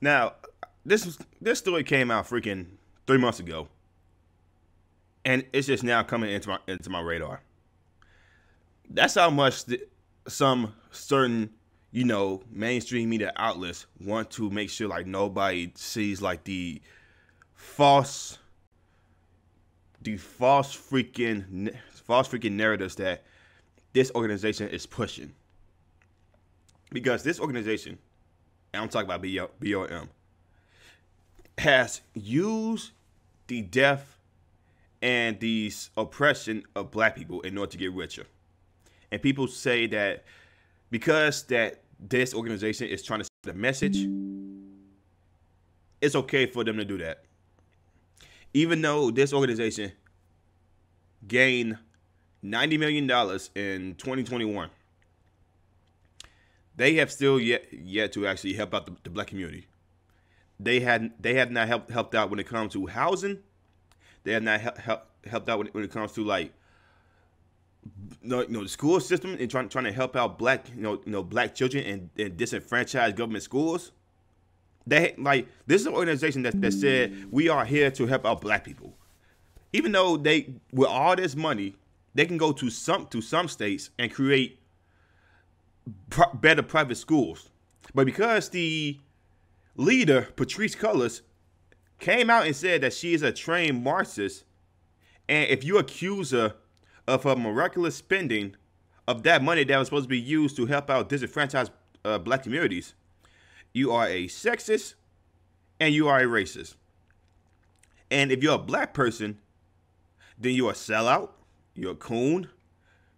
Now, this story came out freaking 3 months ago, and it's just now coming into my radar. That's how much some certain mainstream media outlets want to make sure like nobody sees like false false freaking narratives that this organization is pushing. Because this organization, and I'm talking about BLM, has used the death and the oppression of black people in order to get richer. And people say that because that this organization is trying to send a message, it's okay for them to do that. Even though this organization gained $90 million in 2021, they have still yet to actually help out the black community. They have not helped out when it comes to housing. They have not helped out when it comes to like the school system and trying to help out black black children in disenfranchised government schools. This is an organization that said we are here to help out black people. Even though they, with all this money, they can go to some states and create better private schools. But because the leader, Patrice Cullors, came out and said that she is a trained Marxist, and if you accuse her of her miraculous spending of that money that was supposed to be used to help out disenfranchised black communities, you are a sexist and you are a racist. And if you're a black person, then you're a sellout, you're a coon,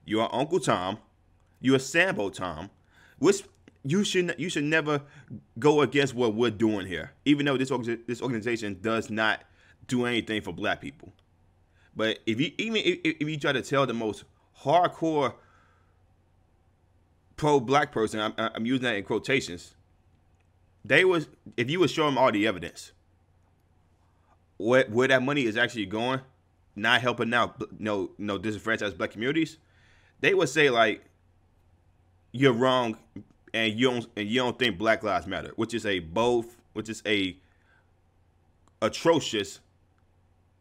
you're Uncle Tom, you're a Sambo Tom, which you should never go against what we're doing here, even though this organization does not do anything for black people. But if you try to tell the most hardcore pro-black person, I'm using that in quotations, if you would show them all the evidence, where that money is actually going, not helping out no disenfranchised black communities, they would say like you're wrong and you don't think Black Lives Matter, which is a atrocious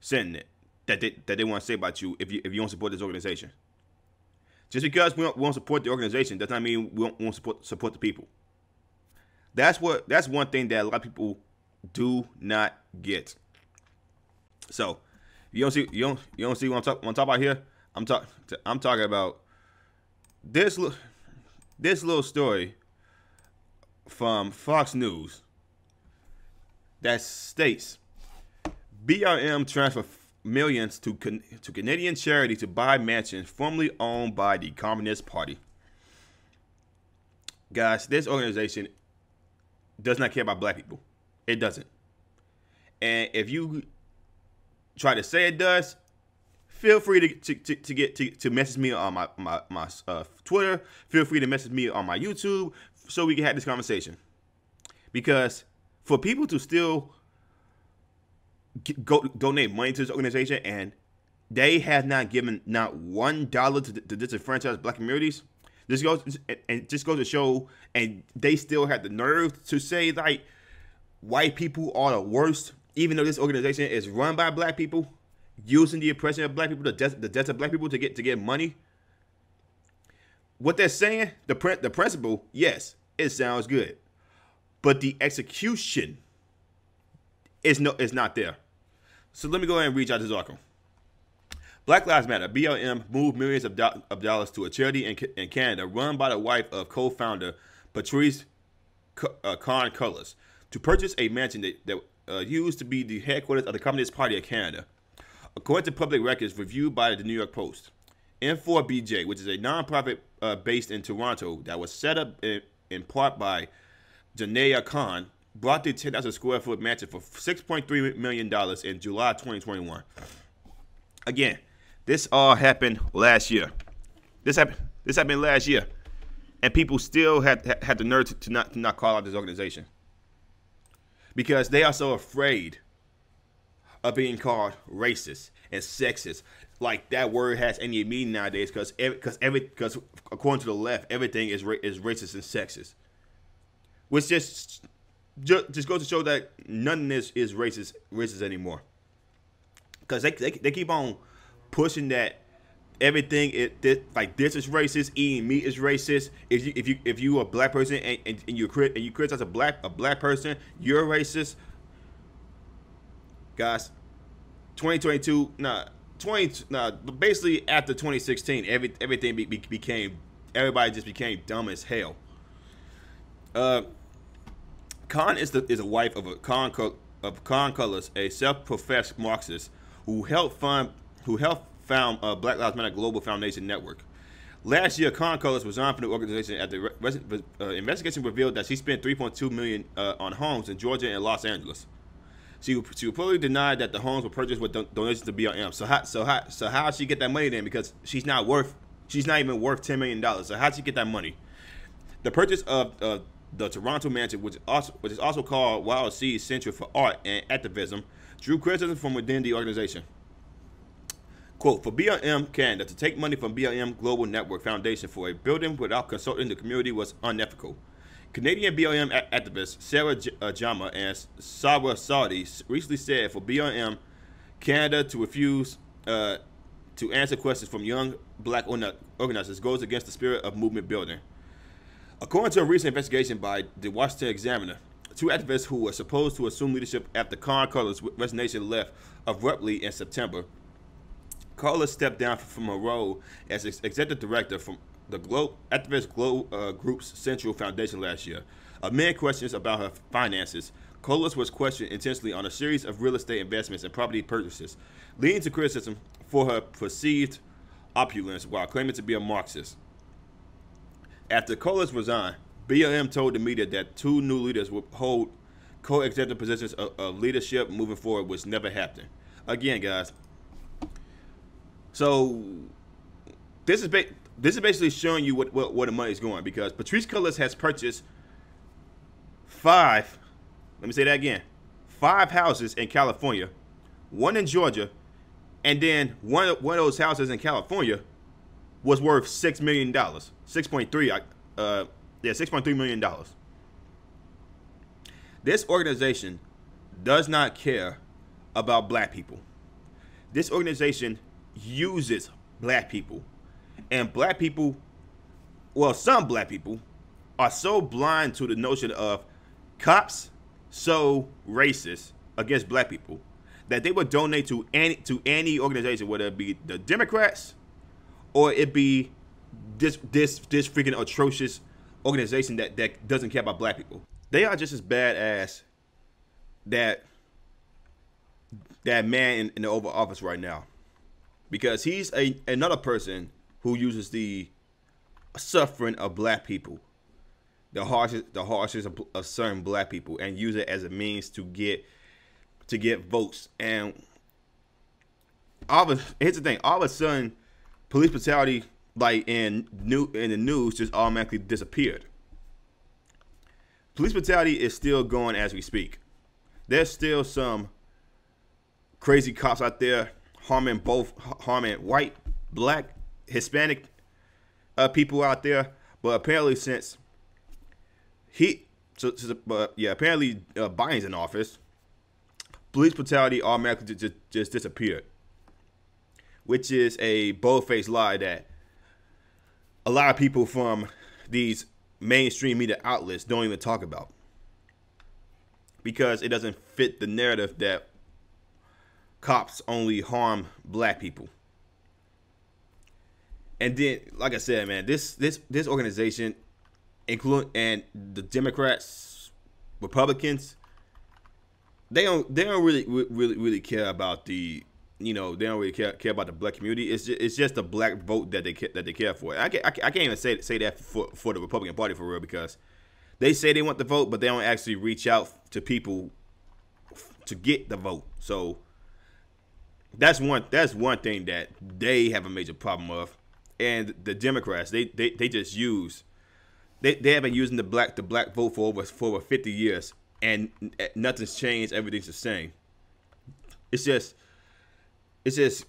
sentiment that they want to say about you if you don't support this organization. Just because we won't support the organization does not mean we won't support the people. That's one thing that a lot of people do not get. So you don't see what I'm talking about here. I'm talking about this little story from Fox News that states BLM transfer millions to Canadian charity to buy mansions formerly owned by the Communist Party. Guys, this organization does not care about black people. It doesn't. And if you try to say it does, feel free to message me on my Twitter. Feel free to message me on my YouTube so we can have this conversation. Because for people to still donate money to this organization and they have not given not $1 to the disenfranchised black communities, this goes to show, and they still have the nerve to say like white people are the worst, even though this organization is run by black people, using the oppression of black people, the death of black people to get money. What they're saying, the principle, yes, it sounds good, but the execution is not there. So let me go ahead and reach out to this article. Black Lives Matter. BLM moved millions of dollars to a charity in Canada run by the wife of co-founder Patrice khan-cullors to purchase a mansion that used to be the headquarters of the Communist Party of Canada. According to public records reviewed by the New York Post, N4BJ, which is a nonprofit based in Toronto that was set up in part by Janaya Khan, bought the 10,000 square foot mansion for $6.3 million in July 2021. Again, this all happened last year. This happened last year, and people still had the nerve to not call out this organization because they are so afraid of being called racist and sexist. Like that word has any meaning nowadays because according to the left, everything is racist and sexist, which just just goes to show that none of this is racist anymore. Because they keep on pushing that everything like this is racist, eating meat is racist. If you a black person and you criticize a black person, you're racist. Guys, 2022, basically after 2016, everything became, everybody just became dumb as hell. Khan is a wife of a khan-cullors, a self-professed Marxist who helped found Black Lives Matter Global Foundation Network. Last year, khan-cullors resigned from the organization after investigation revealed that she spent $3.2 million on homes in Georgia and Los Angeles. She reportedly denied that the homes were purchased with donations to BLM. So how'd she get that money then? Because she's not even worth $10 million. So how'd she get that money? The purchase of the Toronto mansion, which is also called Wild Seed Center for Art and Activism, drew criticism from within the organization. Quote, for BLM Canada to take money from BLM Global Network Foundation for a building without consulting the community was unethical. Canadian BLM activists Sarah Jama and Sawa Saudi recently said for BLM Canada to refuse to answer questions from young black organizers goes against the spirit of movement building. According to a recent investigation by the Washington Examiner, two activists who were supposed to assume leadership after khan-cullors resignation left abruptly in September. Cullors stepped down from her role as executive director from the activist group's Central Foundation last year. Amid questions about her finances, Cullors was questioned intensely on a series of real estate investments and property purchases, leading to criticism for her perceived opulence while claiming to be a Marxist. After Cullors resigned, BLM told the media that two new leaders would hold co-executive positions of leadership moving forward, which never happened. Again, guys. So this is basically showing you where the money is going, because Patrisse Cullors has purchased 5 houses in California, 1 in Georgia, and then one of those houses in California was worth $6 million. $6.3 million. This organization does not care about black people. This organization uses black people. And black people, well, some black people are so blind to the notion of cops so racist against black people that they would donate to any organization, whether it be the Democrats or it be this freaking atrocious organization that doesn't care about black people. They are just as badass that man in the Oval Office right now, because he's another person who uses the suffering of black people, the harshest of certain black people, and use it as a means to get votes. And here's the thing: all of a sudden, police brutality, like in the news, just automatically disappeared. Police brutality is still going as we speak. There's still some crazy cops out there harming white, black, Hispanic people out there. But apparently, since apparently Biden's in office, police brutality automatically just disappeared, which is a bold-faced lie that a lot of people from these mainstream media outlets don't even talk about, because it doesn't fit the narrative that cops only harm black people. And then, like I said, man, this organization, and the Democrats, Republicans, they don't really care about the, they don't really care about the black community. It's just the black vote that they care for. I can't even say that for the Republican Party for real, because they say they want the vote, but they don't actually reach out to people to get the vote. So that's one thing that they have a major problem of. And the Democrats, they just use, they have been using the black vote for over 50 years, and nothing's changed. Everything's the same. It's just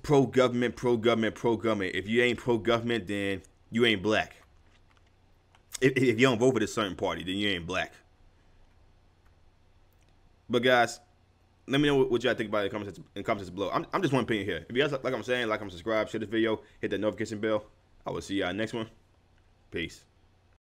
pro-government. If you ain't pro-government, then you ain't black. If you don't vote for this certain party, then you ain't black. But guys, let me know what y'all think about it in the comments below. I'm just one opinion here. If you guys like I'm saying, like, subscribe, share this video, hit that notification bell. I will see y'all next one. Peace.